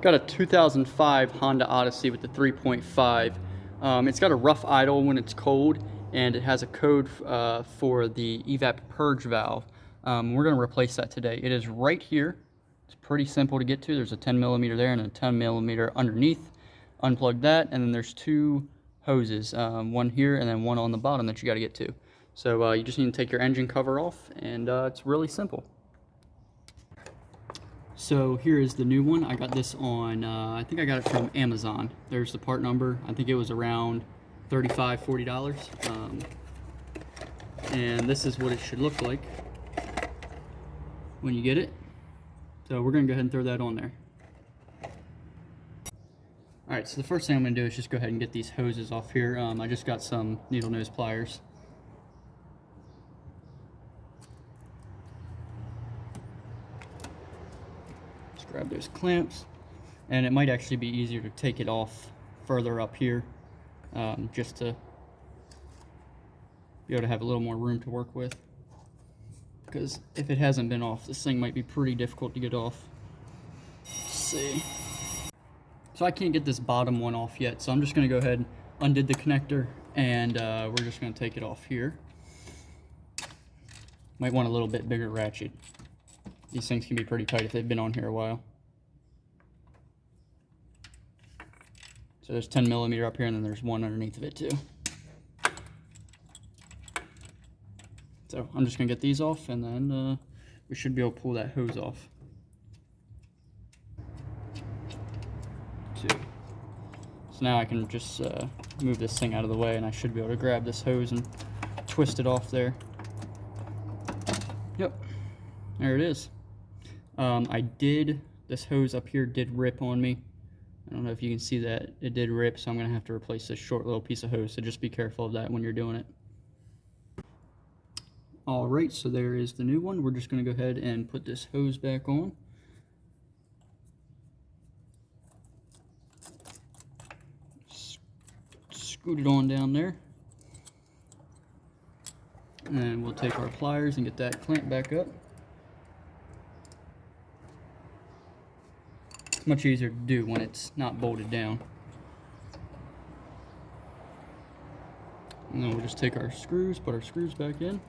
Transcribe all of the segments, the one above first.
Got a 2005 Honda Odyssey with the 3.5. It's got a rough idle when it's cold, and it has a code for the evap purge valve. We're going to replace that today. It is right here. It's pretty simple to get to. There's a 10mm there and a 10mm underneath. Unplug that, and then there's two hoses, one here and then one on the bottom that you got to get to. So you just need to take your engine cover off, and it's really simple. So here is the new one. I got this on, I think I got it from Amazon. There's the part number. I think it was around $35, $40. And this is what it should look like when you get it. So we're gonna go ahead and throw that on there. All right, so the first thing I'm gonna do is just go ahead and get these hoses off here. I just got some needle nose pliers. Grab those clamps, and it might actually be easier to take it off further up here, just to be able to have a little more room to work with, because if it hasn't been off, this thing might be pretty difficult to get off. Let's see. So I can't get this bottom one off yet, so I'm just going to go ahead and undid the connector, and we're just going to take it off here. Might want a little bit bigger ratchet. These things can be pretty tight if they've been on here a while. So there's 10mm up here, and then there's one underneath of it too. So I'm just gonna get these off, and then we should be able to pull that hose off. So now I can just move this thing out of the way, and I should be able to grab this hose and twist it off there. Yep, there it is. This hose up here did rip on me. I don't know if you can see that. It did rip, so I'm going to have to replace this short little piece of hose, so just be careful of that when you're doing it. Alright, so there is the new one. We're just going to go ahead and put this hose back on. Scoot it on down there. And we'll take our pliers and get that clamp back up. It's much easier to do when it's not bolted down. And then we'll just take our screws, put our screws back in.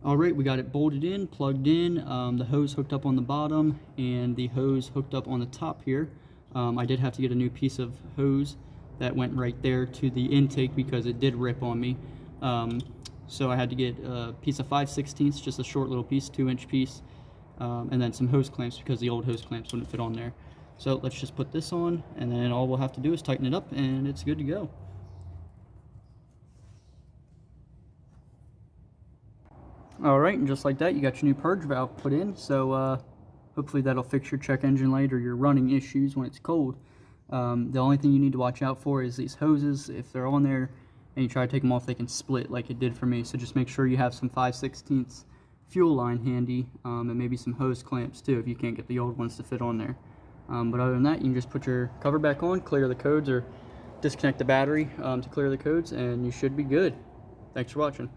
Alright, we got it bolted in, plugged in, the hose hooked up on the bottom, and the hose hooked up on the top here. I did have to get a new piece of hose that went right there to the intake because it did rip on me. So I had to get a piece of 5/16, just a short little piece, 2-inch piece, and then some hose clamps because the old hose clamps wouldn't fit on there. So let's just put this on, and then all we'll have to do is tighten it up, and it's good to go. Alright, and just like that, you got your new purge valve put in, so hopefully that'll fix your check engine light or your running issues when it's cold. The only thing you need to watch out for is these hoses. If they're on there and you try to take them off, they can split like it did for me. So just make sure you have some 5/16 fuel line handy, and maybe some hose clamps too if you can't get the old ones to fit on there. But other than that, you can just put your cover back on, clear the codes, or disconnect the battery to clear the codes, and you should be good. Thanks for watching.